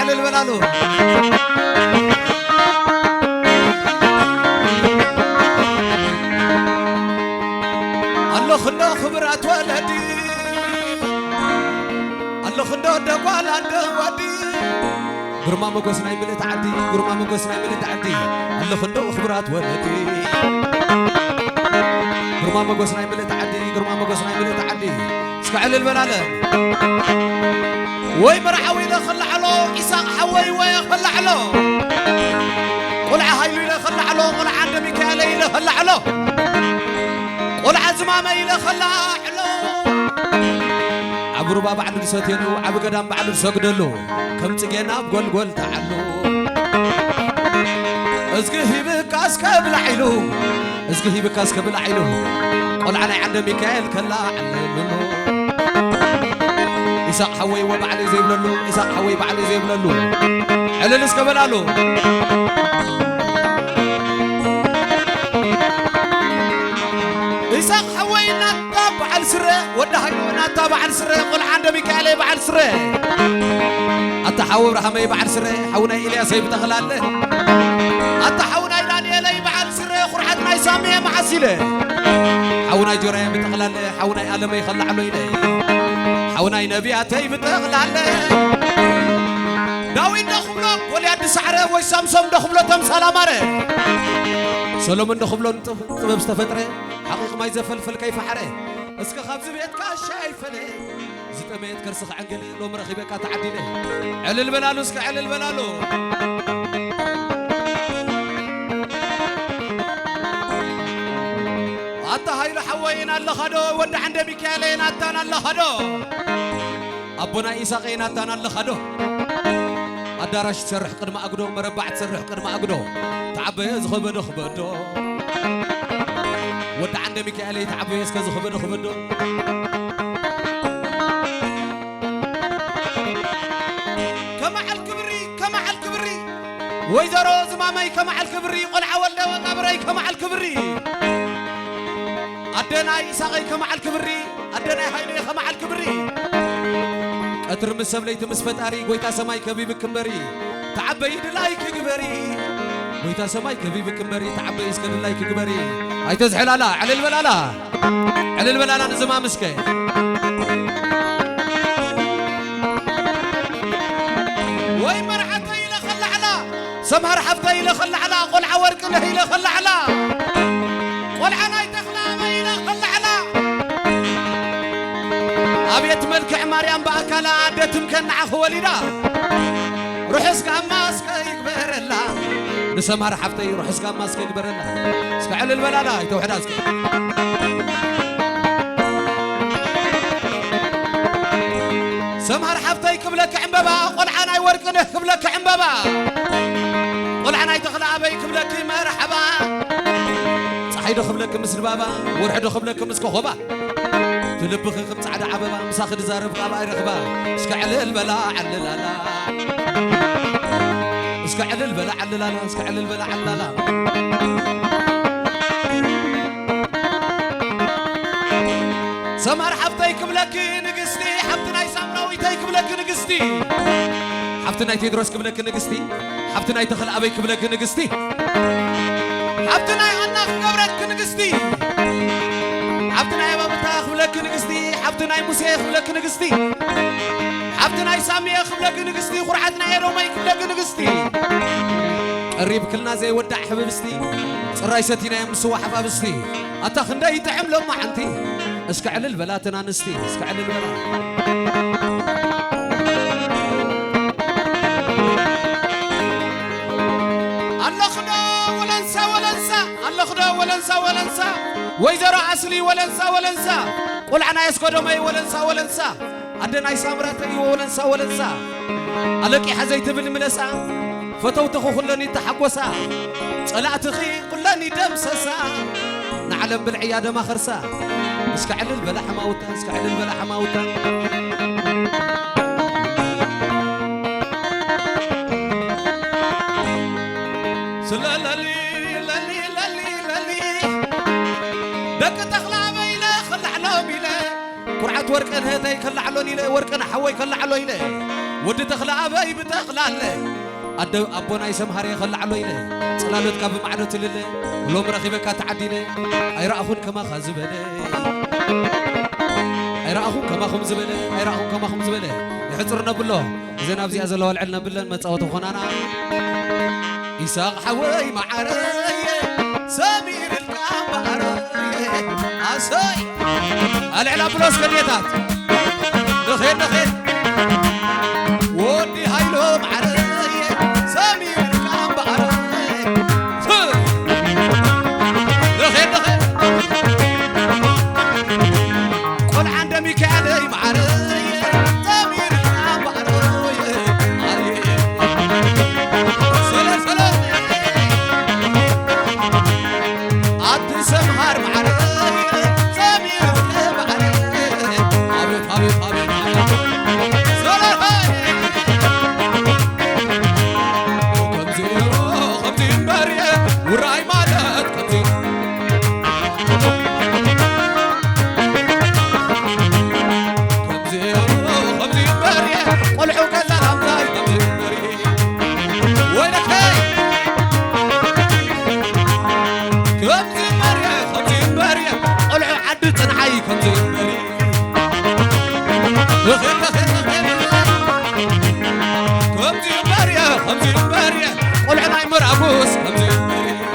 على البلالو الله خلو خبرات ولدي الله خلو دقال عند ودي قرما مقوسنا يملي تعدي قرما مقوسنا يملي تعدي الله خلو خبرات ولدي قرما مقوسنا يملي تعدي قرما مقوسنا يملي تعدي اسكعل البلالة وي مرعوي لا خلع له إساق حوي وي خلع له قلع هايلو لا خلع له قلع عند ميكالي لا خلع له قلع زمامي لا خلع له عبرو بابا عند سوتينو عب قدام بعد سجدلو كم تجينا بقول قول تعالو ازقه بكاس كبل عيلو ازقه بكاس كبل عيلو قلع انا عند ميكائيل كلا عللو إساق حوي وبعلي زي بللو إساق حوي بعلي زي بللو علل اسكبلالو إساق حوي نتاب على سره ودهايو نتاب على سره قل عند ميكائيل بعد سره أتحاور رحمي بعد سره حونا إلي سيب تخلاله أتحاونا إلاني إلي بعد سره خرحتنا يسامي معسيله حونا جري بتخلاله حونا ألمي يخلع له إليه حونا نبياتي بتغلال داوين دخبلو وليد سعره ويسامسوم دخبلو تمثال مره سلومون دخبلو طبب استفتره حقيق ما يزفلفل كيف حره اسك خبز بيتك شايفله زتميت كرسخ عنقل لو مرخيبك تعديله علل بلالو اسك علل بلالو أنت هاي لحوينا الله خدو ود عند ميكائيل أتانا الله خدو أبونا إسحاق أتانا الله خدو أدارش تسرح قدم أقدو مربع تسرح قدم أقدو تعبي زخبدو خبدو ود عند ميكائيل تعبي يسك زخبدو خبدو كما على الكبري ويزرو زمامي كما على الكبري قلع ولا وقبري كما على الكبري أدناي إسحاق كما على الكبري أدناي هايلي كما على الكبري أتر مسبلي تمسفتاري قويتا سماي كبيب كمبري تعبي دلاي كجبري قويتا سماي كبيب كمبري تعبي إسكن دلاي كجبري هاي تزحل على البلالا نزما مسكي وي مرحتي إلى خل على سمهر حفتي إلى خل على قلع ورقنا إلى خل على قلعنا أبيت ملك مريم بأكلا عدتم كن عفو وليدا روح اسكا ماسك يكبر الله نسمع رحفتي روح اسكا ماسك يكبر الله اسكا على البلالا يتوحد اسكا سمع رحفتي كبلك عمبابا قلعنا يورقنه كبلك عمبابا قلعنا يتخلى أبي كبلك مرحبا صحيدو خبلك مسر بابا ورحدو خبلك مسكو خبا تلبخ خمس عدا عبابا مساخد زارب قابا يرخبا اسكا على البلا عللالا اسكا على البلا عللالا اسكا على البلا عللالا سمر حفتيكم لك نقستي حفتنا يسامنا ويتيكم لك نقستي حفتنا يتدرسكم لك نقستي حفتنا يتخل أبيكم لك نقستي حفتنا يهنخ قبرك نقستي حفتنا يبابتا خبلك نقستي حفتنا يموسى خبلك نقستي حفتنا يسامي خبلك نقستي خرعتنا يرومي خبلك نقستي قريب كلنا زي ودع حببستي رايستينا يمسوا حبابستي أتخن ده يتعملوا مع أنتي اسكع للبلاتنا نستي اسكع للبلات الله خدا ولنسى الله خدا ولنسى ويزرع أصلي ولنسى قل عنا يسكدوا مي ولنسى عندنا يسامرتي ولنسى ألقي حزيت بالملسا فتوتخو خلني تحقوسا طلعت خي كلني دمسسا نعلم بالعيادة ما خرسا اسكع للبلا حماوتا اسكع للبلا حماوتا سلالي دك تخلع بيلا خلع لهم إليه قرعة ورق أنهتي خلع لهم إليه ورق أنا حوي خلع لهم إليه ودي تخلع أبي بتخلع له أدو أبونا يسمهر يخلع له إله صلالت كاب معدت لله ولو مرخيبك تعديله أي رأخون كما خزبله أي رأخون كما خمز بله أي رأخون كما خمز بله يحضرنا بالله إذا نبزي أزل الله العلنا بالله ما تصوتوا خنانا إساق حوي معرية سمير الكامبارية عساي العلا بلوس كليتات دخيل دخيل ودي هايلو معرية سمير الكامبارية دخيل دخيل قل عند ميكالي معرية سمير الكامبارية سلام سلام عد سمهر معرية سمير الكامبارية حبيب حبيب حبيب سلام خمسين برية وراي مالت خمسين قلعوا كذا أمضاي خمسين برية وينك هاي خمسين برية قلعوا عد تنعي خمسين برية دخل دخل دخل خمسين برية قلعوا ناي مرعبوس خمسين برية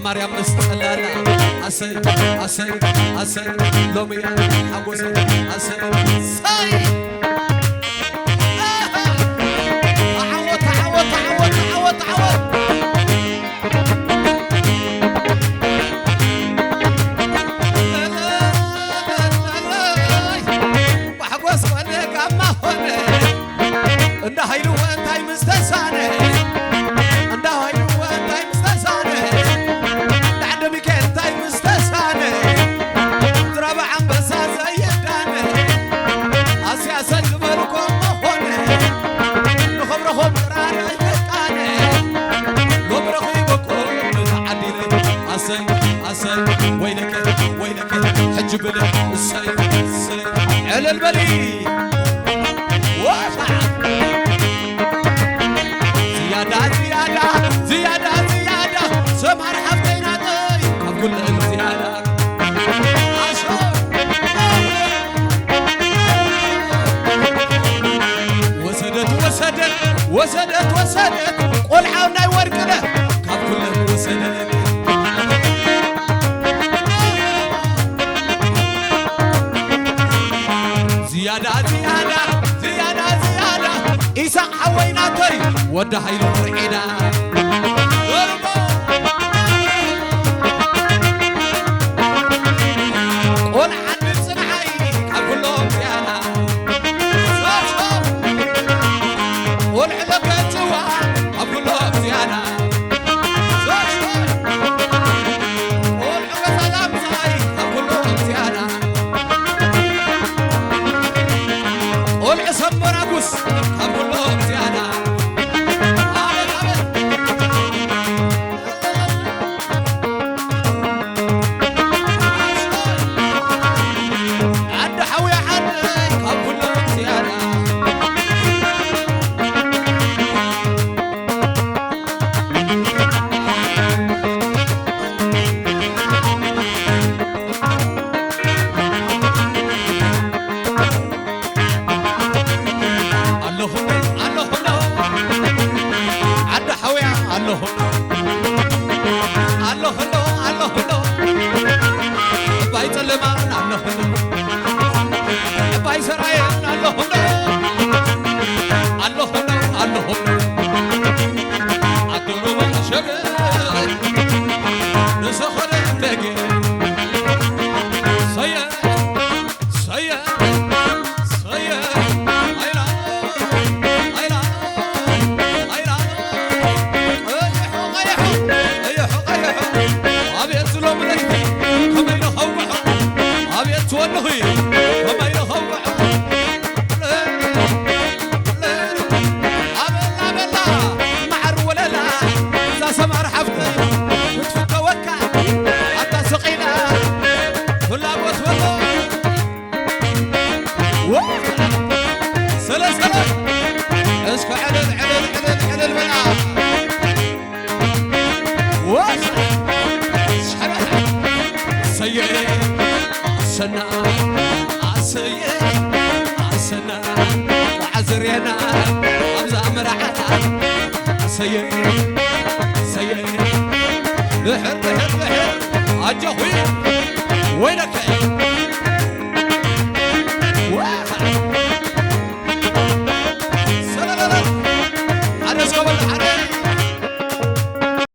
مريم نستقلنا أسي أسي أسي لومي حبوسي أسي ساي عوض عوض عوض عوض عوض وحبوس ولك أما هنا إنه هيلو أنتي مستسانة إنه هيلو أنتي مستسانة وينك وينك حجب له السيف السيف على البلي واسع زيادة زيادة زيادة زيادة سمر حفتينا طيب أقول له زيادة وسدت وسدت وسدت وسدت قل عاونا يورقنا أقول له وسدت زيادة زيادة زيادة زيادة إيسا حوينا طي وده هيلو فرعينا قول حد سمعي أقول لهم زيادة قول حلقة سوا أقول لهم زيادة قول حلقة سلام زي أقول لهم زيادة قول عصام براقوس أقول لهم زيادة سلام سلام اسكو علل علل علل علل بلا واش سيئ سنا عسيئ عسنا وعزرينا أبزا مرعا سيئ سيئ لحر لحر لحر عجهوي وينك